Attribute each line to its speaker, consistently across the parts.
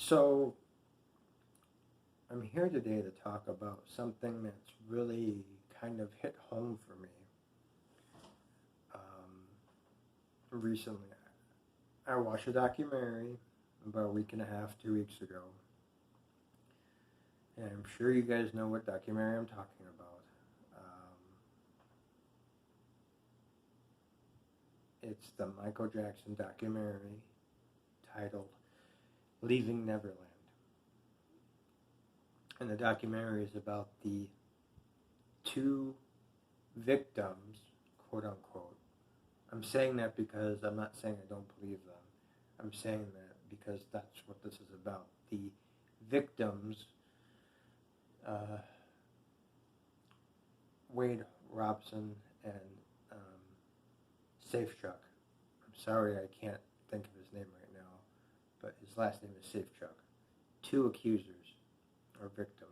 Speaker 1: So, I'm here today to talk about something that's really kind of hit home for me recently. I watched a documentary about a week and a half, 2 weeks ago, and I'm sure you guys know what documentary I'm talking about. It's the Michael Jackson documentary titled Leaving Neverland. And the documentary is about the two victims, quote unquote. I'm saying that because I'm not saying I don't believe them. I'm saying that because that's what this is about. The victims, uh, Wade Robson and Safe Chuck. I'm sorry I can't think of his name right now, but his last name is Safe Chuck. Two accusers or victims.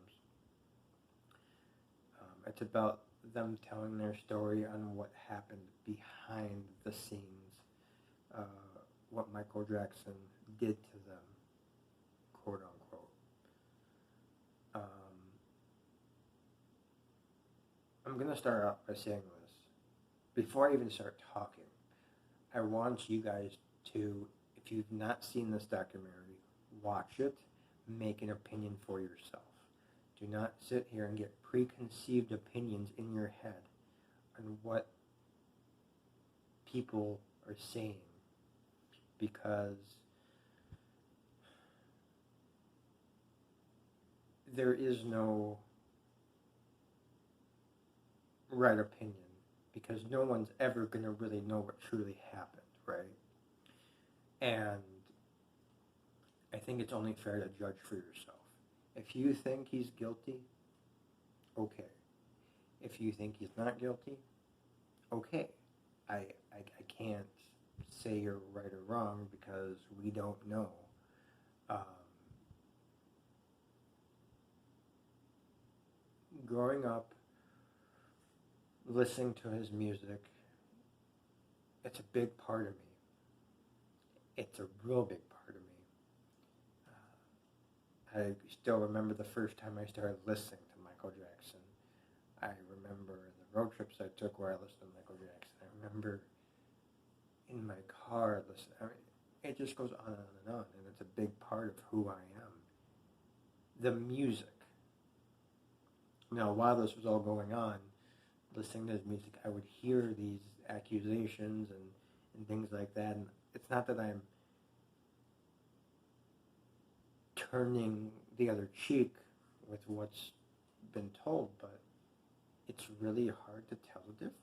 Speaker 1: It's about them telling their story on what happened behind the scenes, uh, what Michael Jackson did to them, quote unquote. I'm going to start out by saying this. Before I even start talking, I want you guys to, if you've not seen this documentary, watch it, make an opinion for yourself. Do not sit here and get preconceived opinions in your head on what people are saying, because there is no right opinion, because no one's ever going to really know what truly happened, right? And I think it's only fair to judge for yourself. If you think he's guilty, okay. If you think he's not guilty, okay. I can't say you're right or wrong because we don't know. Um, Growing up, listening to his music, it's a big part of me. It's a real big part of me. I still remember the first time I started listening to Michael Jackson. I remember the road trips I took where I listened to Michael Jackson. I remember in my car listening. I mean, it just goes on and on, and it's a big part of who I am. The music. Now, while this was all going on, listening to his music, I would hear these accusations and things like that. And it's not that I'm turning the other cheek with what's been told, but it's really hard to tell the difference.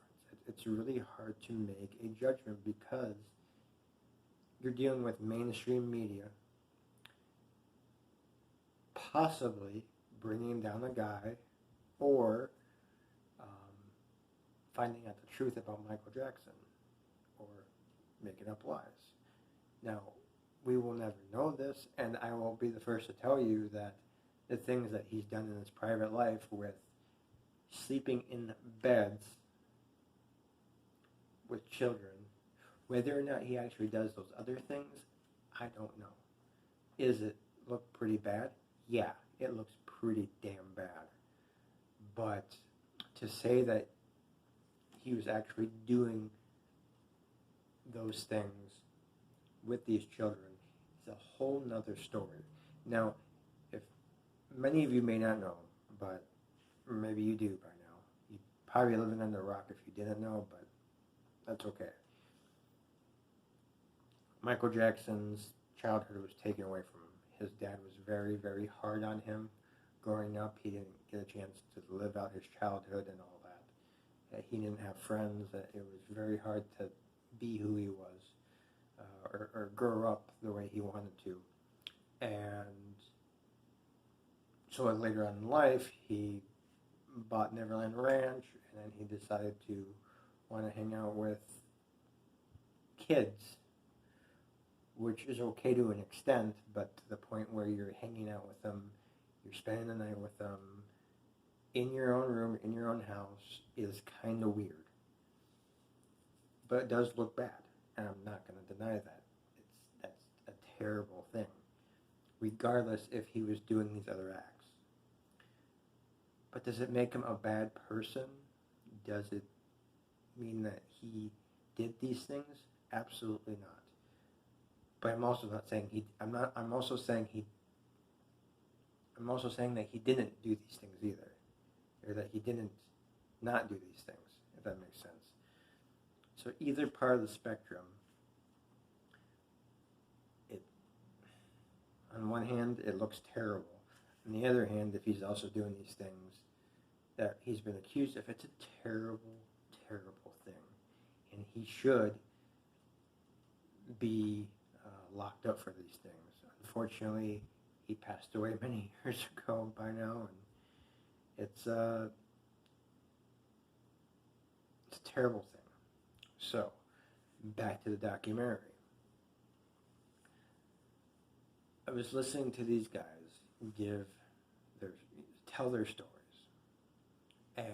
Speaker 1: It's really hard to make a judgment because you're dealing with mainstream media possibly bringing down a guy or finding out the truth about Michael Jackson or making up lies. Now, we will never know this, and I will be the first to tell you that the things that he's done in his private life with sleeping in beds with children, whether or not he actually does those other things, I don't know. Is it look pretty bad? Yeah, it looks pretty damn bad. But to say that he was actually doing those things with these children is a whole nother story. Now, if many of you may not know, but maybe you do by now. You're probably living under a rock if you didn't know, but that's okay. Michael Jackson's childhood was taken away from him. His dad was very, very hard on him growing up. He didn't get a chance to live out his childhood and all that. He didn't have friends. It was very hard to be who he was or grow up the way he wanted to. And so later on in life, he bought Neverland Ranch, and then he decided to want to hang out with kids, which is okay to an extent, but to the point where you're hanging out with them, you're spending the night with them, in your own room, in your own house, is kind of weird. But it does look bad, and I'm not going to deny that. That's a terrible thing. regardless if he was doing these other acts. But does it make him a bad person? Does it mean that he did these things? Absolutely not. But I'm also not saying he. I'm also saying that he didn't do these things either, or that he didn't not do these things. If that makes sense. So either part of the spectrum. On one hand, it looks terrible. On the other hand, if he's also doing these things that he's been accused of, it's a terrible, terrible thing. And he should be locked up for these things. Unfortunately, he passed away many years ago by now, and it's a terrible thing. So, back to the documentary. I was listening to these guys tell their stories, and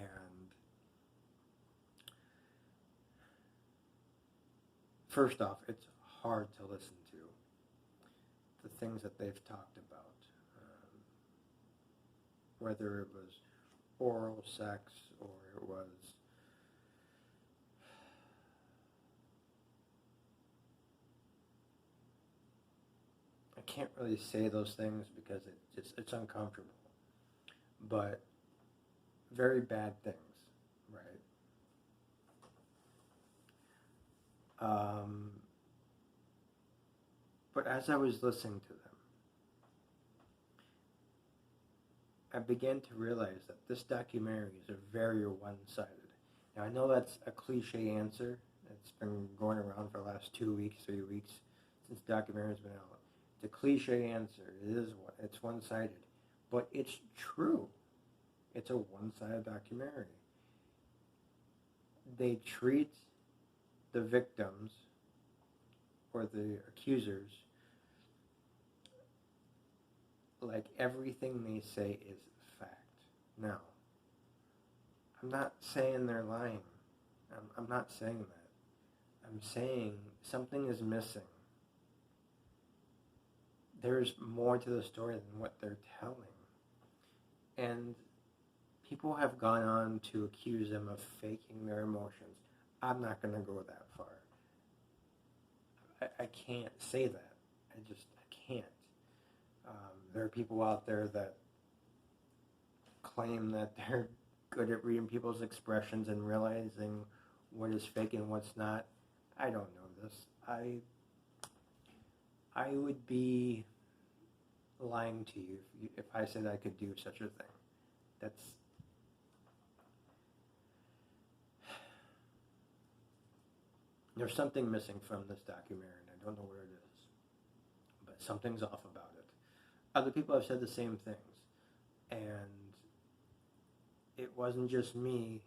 Speaker 1: first off, it's hard to listen to the things that they've talked about, whether it was oral sex or it was I can't really say those things because it's uncomfortable, but very bad things, right? But as I was listening to them, I began to realize that this documentary is a very one-sided. Now, I know that's a cliche answer. It's been going around for the last 2 weeks, 3 weeks, since the documentary's been out. It's a cliche answer. It's one-sided. But it's true. It's a one-sided documentary. They treat the victims or the accusers like everything they say is fact. Now, I'm not saying they're lying. I'm not saying that. I'm saying something is missing. There's more to the story than what they're telling. And people have gone on to accuse them of faking their emotions. I'm not going to go that far. I can't say that. I can't. There are people out there that claim that they're good at reading people's expressions and realizing what is fake and what's not. I don't know this. I would be lying to you if I said I could do such a thing. There's something missing from this documentary, and I don't know what it is, but something's off about it. Other people have said the same things, and it wasn't just me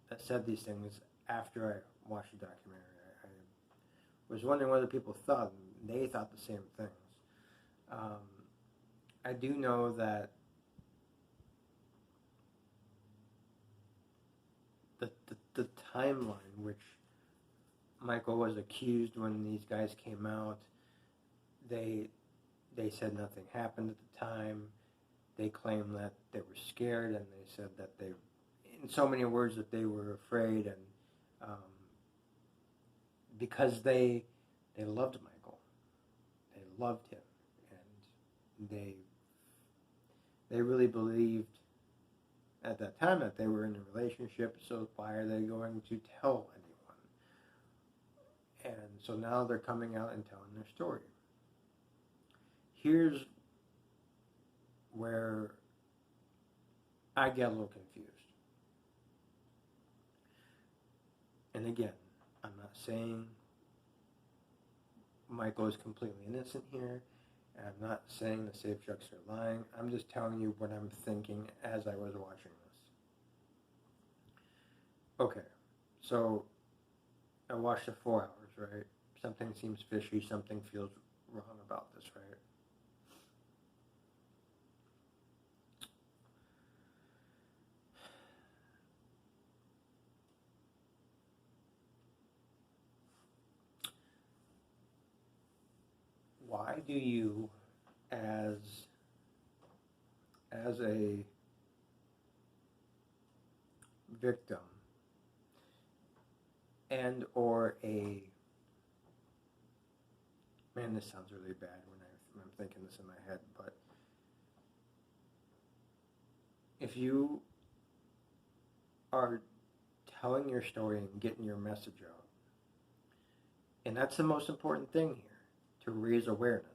Speaker 1: that said these things after I watched the documentary. I was wondering what other people thought, and they thought the same things. I do know that the timeline which Michael was accused when these guys came out, they said nothing happened at the time. They claimed that they were scared, and they said that they, in so many words, that they were afraid, and because they loved Michael, they loved him, and they really believed at that time that they were in a relationship. So why are they going to tell anyone? And so now they're coming out and telling their story. Here's where I get a little confused. And again, I'm not saying Michael is completely innocent here, and I'm not saying the safe chucks are lying. I'm just telling you what I'm thinking as I was watching this. Okay, so I watched it 4 hours, right? Something seems fishy, something feels wrong about this, right? Why do you as a victim and or a man, this sounds really bad when I'm thinking this in my head, but if you are telling your story and getting your message out, and that's the most important thing here, to raise awareness.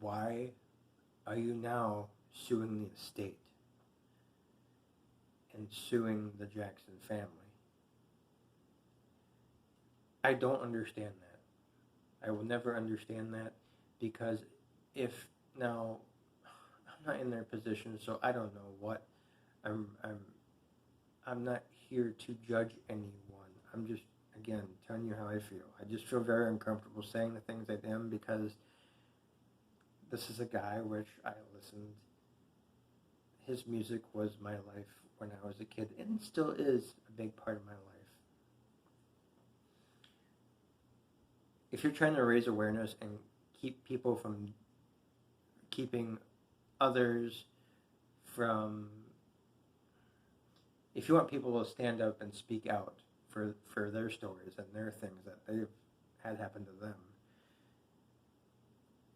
Speaker 1: Why are you now suing the estate and suing the Jackson family? I don't understand that. I will never understand that, because if now I'm not in their position, so I don't know what I'm not here to judge anyone. I'm just, again, telling you how I feel. I just feel very uncomfortable saying the things I am, because this is a guy which I listened. His music was my life when I was a kid, and still is a big part of my life. If you're trying to raise awareness and keep people from keeping others from, if you want people to stand up and speak out for their stories and their things that they've had happen to them,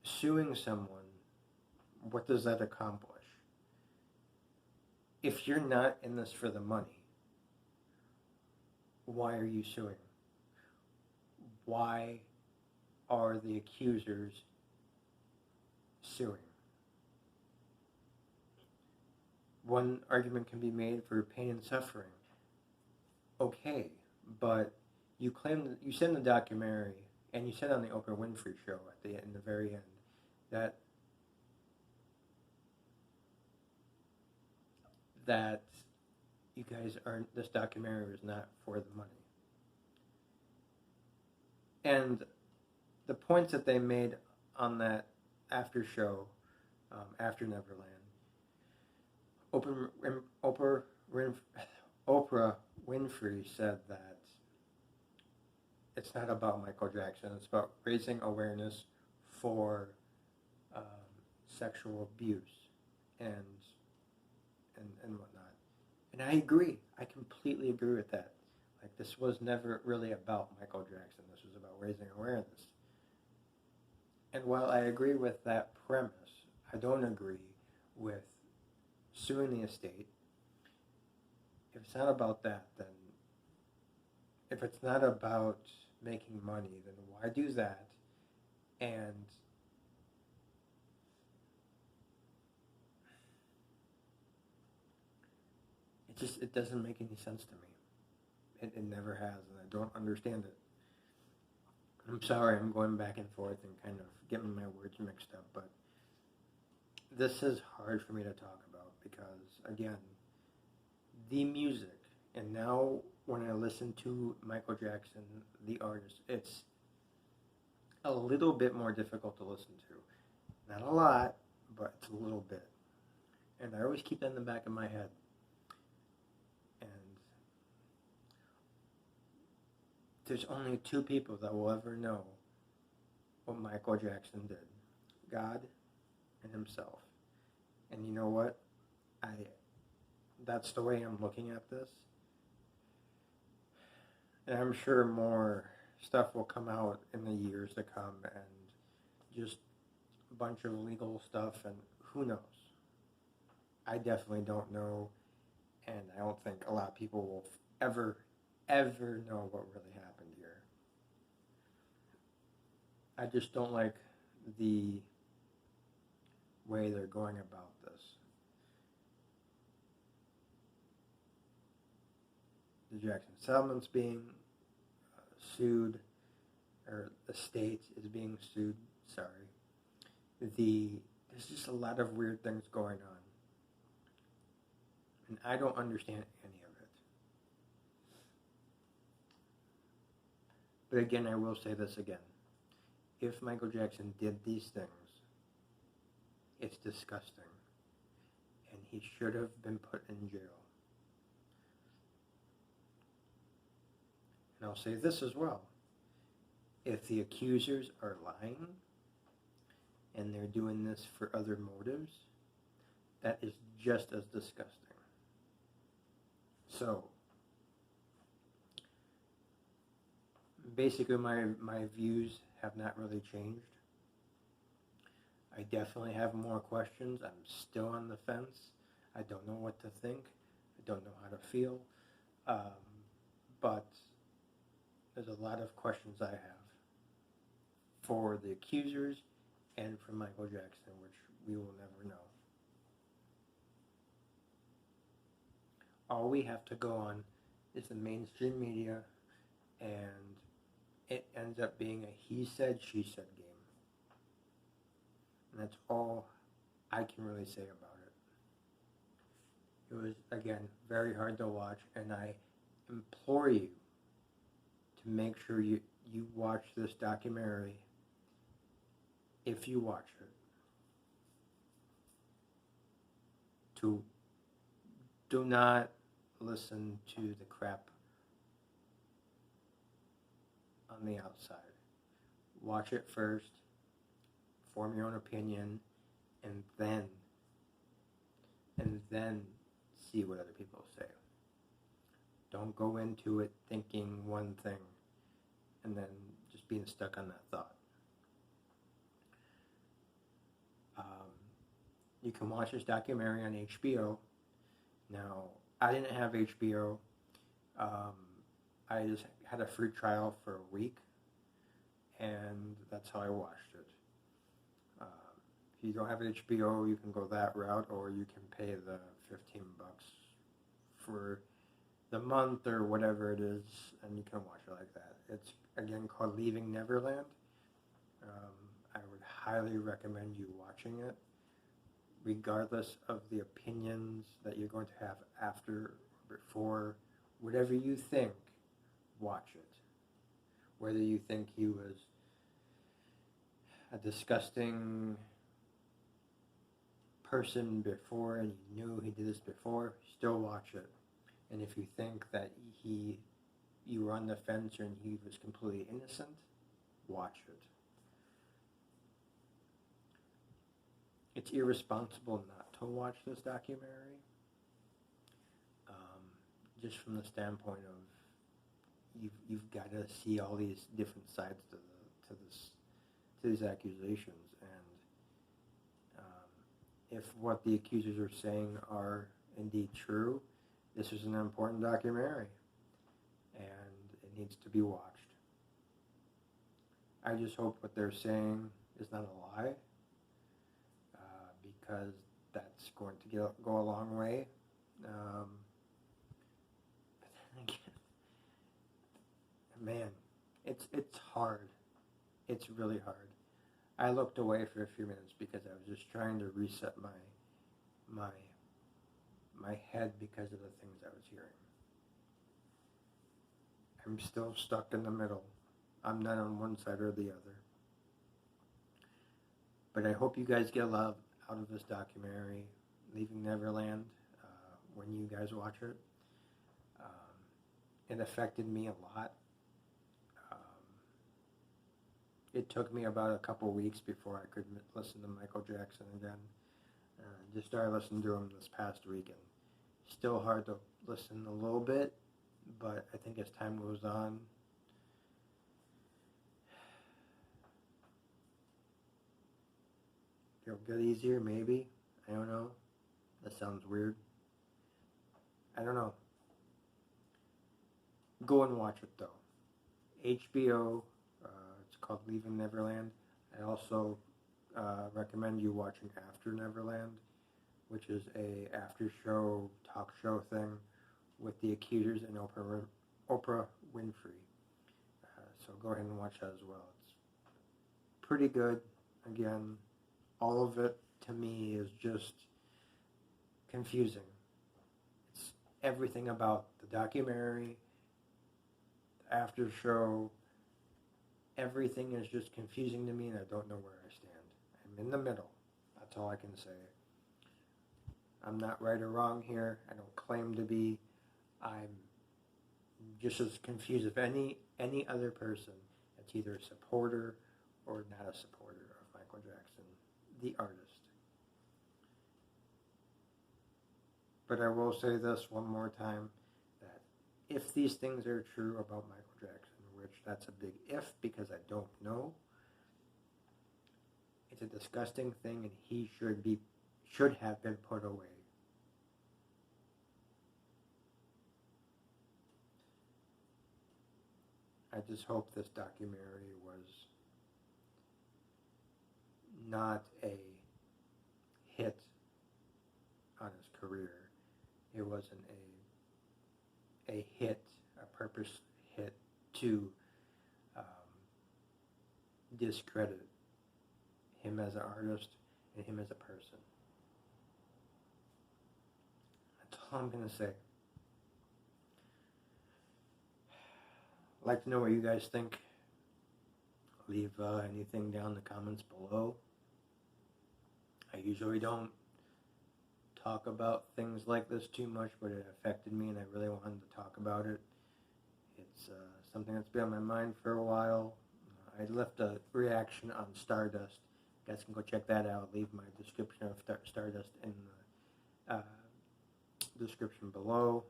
Speaker 1: suing someone, what does that accomplish? If you're not in this for the money, why are you suing? Why are the accusers suing? One argument can be made for pain and suffering. Okay, but you said in the documentary, and you said on the Oprah Winfrey show in the very end, that you guys this documentary was not for the money. And the points that they made on that after show, after Neverland, Oprah Winfrey said that it's not about Michael Jackson. It's about raising awareness for sexual abuse and whatnot. And I agree. I completely agree with that. Like, this was never really about Michael Jackson. This was about raising awareness. And while I agree with that premise, I don't agree with suing the estate. If it's not about that, then if it's not about making money, then why do that? And it doesn't make any sense to me. It never has, and I don't understand it. I'm sorry, I'm going back and forth and kind of getting my words mixed up, but this is hard for me to talk about because, again, the music, and now when I listen to Michael Jackson, the artist, it's a little bit more difficult to listen to. Not a lot, but it's a little bit. And I always keep that in the back of my head. And there's only two people that will ever know what Michael Jackson did. God and himself. And you know what? That's the way I'm looking at this. And I'm sure more stuff will come out in the years to come, and just a bunch of legal stuff, and who knows? I definitely don't know, and I don't think a lot of people will ever know what really happened here. I just don't like the way they're going about this. The Jackson settlement's being sued, or the state is being sued, sorry. There's just a lot of weird things going on. And I don't understand any of it. But again, I will say this again. If Michael Jackson did these things, it's disgusting. And he should have been put in jail. And I'll say this as well. If the accusers are lying and they're doing this for other motives, that is just as disgusting. So, basically my views have not really changed. I definitely have more questions. I'm still on the fence. I don't know what to think. I don't know how to feel. But there's a lot of questions I have for the accusers and for Michael Jackson, which we will never know. All we have to go on is the mainstream media, and it ends up being a he said, she said game. And that's all I can really say about it. It was, again, very hard to watch, and I implore you to make sure you watch this documentary if you watch it. Do not listen to the crap on the outside. Watch it first, form your own opinion, and then see what other people say. Don't go into it thinking one thing and then just being stuck on that thought. You can watch this documentary on HBO. Now, I didn't have HBO. I just had a free trial for a week, and that's how I watched it. If you don't have HBO, you can go that route, or you can pay the $15 for the month or whatever it is, and you can watch it like that. It's, again, called Leaving Neverland. I would highly recommend you watching it, regardless of the opinions that you're going to have after or before. Whatever you think, watch it. Whether you think he was a disgusting person before and you knew he did this before, still watch it. And if you think that you were on the fence and he was completely innocent, watch it. It's irresponsible not to watch this documentary, just from the standpoint of you've got to see all these different sides to these accusations, and if what the accusers are saying are indeed true, this is an important documentary, and it needs to be watched. I just hope what they're saying is not a lie, because that's going to go a long way. But then again, man, it's hard. It's really hard. I looked away for a few minutes because I was just trying to reset my head because of the things I was hearing. I'm still stuck in the middle. I'm not on one side or the other. But I hope you guys get a lot out of this documentary, Leaving Neverland, when you guys watch it. It affected me a lot. It took me about a couple weeks before I could listen to Michael Jackson again. Just started listening to him this past weekend. Still hard to listen a little bit, but I think as time goes on, it'll get easier, maybe. I don't know. That sounds weird. I don't know. Go and watch it, though. HBO, it's called Leaving Neverland. I also recommend you watching After Neverland, which is a after-show talk show thing with the accusers and Oprah Winfrey. So go ahead and watch that as well. It's pretty good. Again, all of it to me is just confusing. It's everything about the documentary, the after show. Everything is just confusing to me, and I don't know where I stand. I'm in the middle. That's all I can say. I'm not right or wrong here. I don't claim to be. I'm just as confused as any other person. that's either a supporter or not a supporter of Michael Jackson, the artist. But I will say this one more time, that if these things are true about Michael Jackson, which that's a big if because I don't know, it's a disgusting thing and he should have been put away. I just hope this documentary was not a hit on his career. It wasn't a hit, a purpose hit to discredit him as an artist and him as a person. That's all I'm going to say. I'd like to know what you guys think. Leave anything down in the comments below. I usually don't talk about things like this too much, but it affected me and I really wanted to talk about it. It's something that's been on my mind for a while. I left a reaction on Stardust. You guys can go check that out. Leave my description of Stardust in the description below.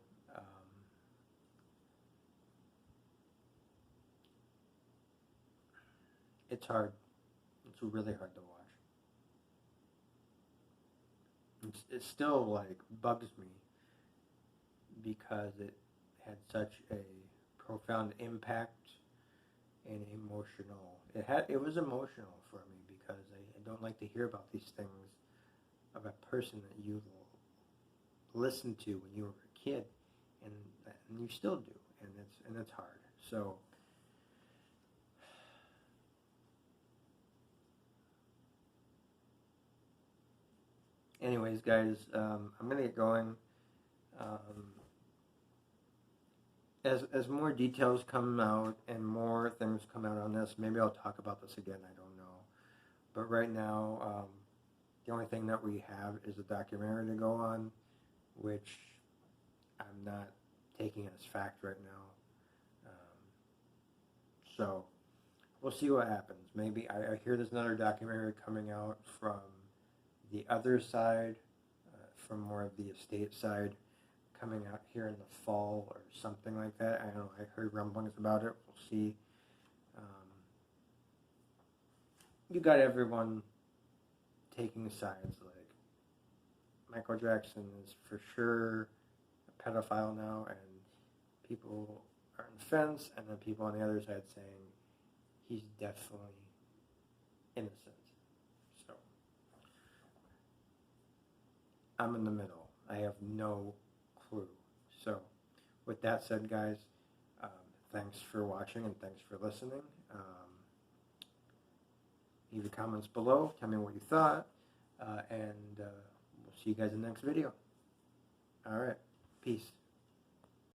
Speaker 1: It's hard. It's really hard to watch. It still like bugs me because it had such a profound impact and emotional. It was emotional for me because I don't like to hear about these things of a person that you listened to when you were a kid, and you still do, and it's hard. So. Anyways, guys, I'm going to get going. As more details come out and more things come out on this, maybe I'll talk about this again, I don't know. But right now, the only thing that we have is a documentary to go on, which I'm not taking as fact right now. So, we'll see what happens. Maybe, I hear there's another documentary coming out from the other side, from more of the estate side, coming out here in the fall or something like that. I don't know, I heard rumblings about it. We'll see. You got everyone taking sides. Like, Michael Jackson is for sure a pedophile now, and people are on the fence, and then people on the other side saying he's definitely innocent. I'm in the middle. I have no clue. So, with that said, guys, thanks for watching and thanks for listening. Leave your comments below. Tell me what you thought. And we'll see you guys in the next video. All right. Peace.